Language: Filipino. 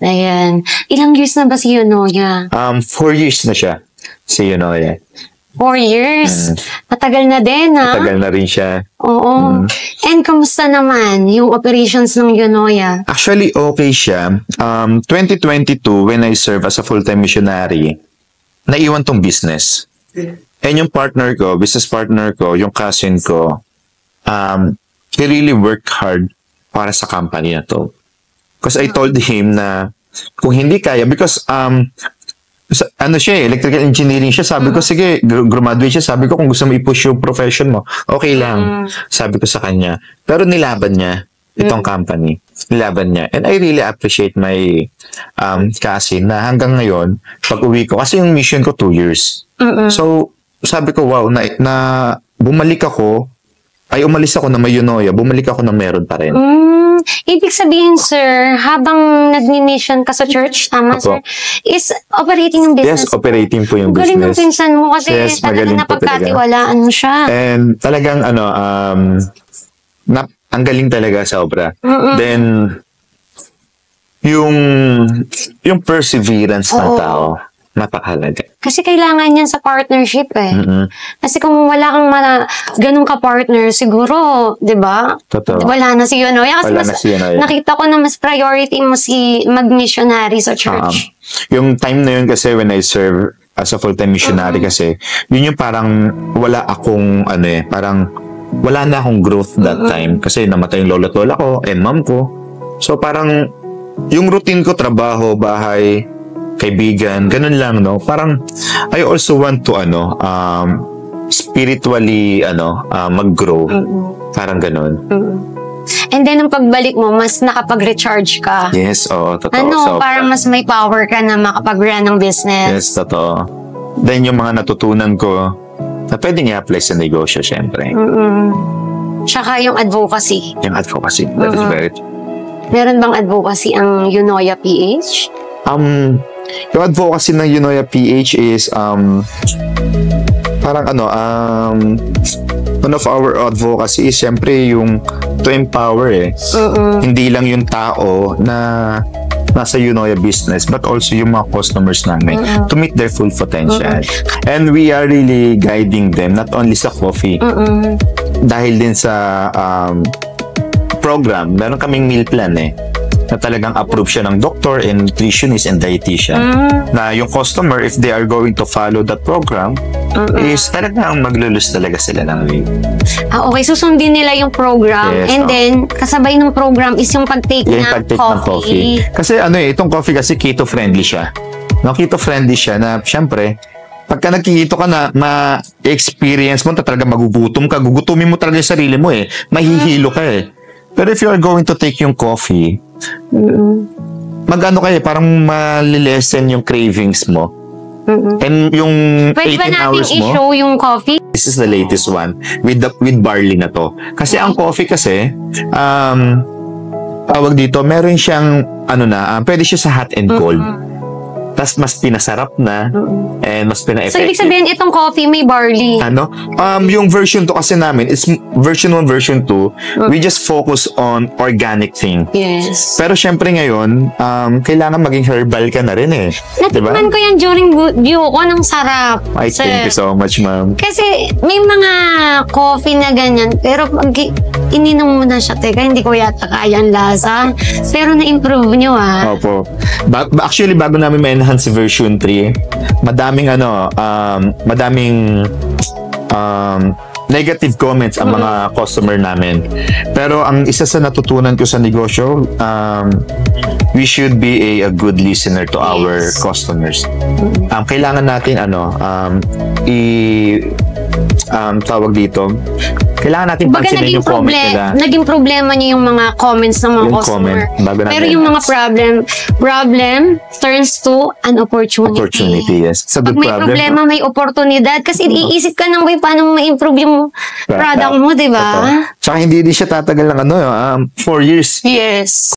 Ayan. Ilang years na ba si Yonoya? 4 years na siya, si Yonoya. 4 years? Matagal na din, ha? Matagal na rin siya. Oo. And kamusta naman yung operations ng Yonoya? Actually, okay siya. 2022, when I serve as a full-time missionary, naiwan tong business. And yung partner ko, business partner ko, yung cousin ko, he really worked hard para sa company na to. Because I told him na kung hindi kaya, because ano siya, electrical engineering siya. Sabi ko, sige, graduate siya. Sabi ko, kung gusto mo i-push yung profession mo, okay lang. Sabi ko sa kanya. Pero nilaban niya itong company. Nilaban niya. And I really appreciate my cousin na hanggang ngayon, pag uwi ko, kasi yung mission ko 2 years. So, sabi ko, wow, na bumalik ako, umalis ako na may Yonoya, bumalik ako na meron pa rin. Ibig sabihin, sir, habang nag-mission ka sa church, tama, sir, is operating yung business? Yes, operating po yung business. Galing ng pinsan mo kasi yes, talagang napagkatiwalaan mo siya. And talagang, ang galing talaga sa obra. Then, yung perseverance ng tao, napakahalaga. Kasi kailangan yan sa partnership eh. Kasi kung wala kang ganun ka-partner, siguro, di ba? Totoo. Wala na si Yonoya. Kasi nakita ko na mas priority mo si mag-missionary sa church. Yung time na yun kasi when I serve as a full-time missionary kasi, yun yung parang wala akong, parang wala na akong growth that time. Kasi namatay yung lolo't lola ko and mom ko. So parang, yung routine ko, trabaho, bahay, kaibigan, ganun lang, no? Parang, I also want to, spiritually, mag-grow. Parang ganun. And then, nung pagbalik mo, mas nakapag-recharge ka. Yes, oo, totoo. Parang mas may power ka na makapag-run ng business. Yes, totoo. Then, yung mga natutunan ko, na pwedeng i-apply sa negosyo, syempre. Tsaka yung advocacy. Yung advocacy, that is very true. Meron bang advocacy ang Yonoya PH? Yung advocacy ng Yonoya PH is parang one of our advocacy is syempre yung to empower hindi lang yung tao na nasa Yonoya business but also yung mga customers namin to meet their full potential. And we are really guiding them not only sa coffee dahil din sa program, meron kaming meal plan na talagang approve siya ng doctor and nutritionist and dietitian. Na yung customer, if they are going to follow that program, is talagang maglulus talaga sila ng weight. Okay, susundin nila yung program and then kasabay ng program is yung pag-take ng coffee. Kasi itong coffee kasi keto-friendly siya. No, keto-friendly siya na syempre, pagka nagkikito ka na ma-experience mo, talaga magugutom ka, gugutumin mo talaga yung sarili mo mahihilo ka Pero if you are going to take yung coffee, parang malilesen yung cravings mo. And yung 18 hours mo. Pwede ba natin i-show yung coffee? This is the latest one with barley na to. Kasi ang coffee kasi, tawag dito, meron siyang, pwede siya sa hot and cold. Tas mas pinasarap na and mas pina-effective. So, ibig sabihin, itong coffee may barley. Yung version 2 kasi namin, it's version 1, version 2. We just focus on organic thing. Yes. Pero syempre ngayon, kailangan maging herbal ka na rin Natikman ko yan during video ko, ng sarap. Thank you so much, ma'am. Kasi may mga coffee na ganyan, pero pag ininom mo na siya, teka, hindi ko yata kaya ang lasa. Pero na-improve nyo Opo. Actually, bago namin ma-enhance version 3, madaming negative comments ang mga customer namin. Pero ang isa sa natutunan ko sa negosyo, we should be a good listener to our customers. Kailangan natin tawag dito, kailangan natin pansinin yung comment nila. Naging problema niyo yung mga comments ng mga customer. Pero yung mga problem turns to an opportunity. Opportunity, yes. Pag may problema, may oportunidad. Kasi iisip ka ng way paano mo ma-improve yung product mo, di ba? Tsaka hindi din siya tatagal ng 4 years. Yes.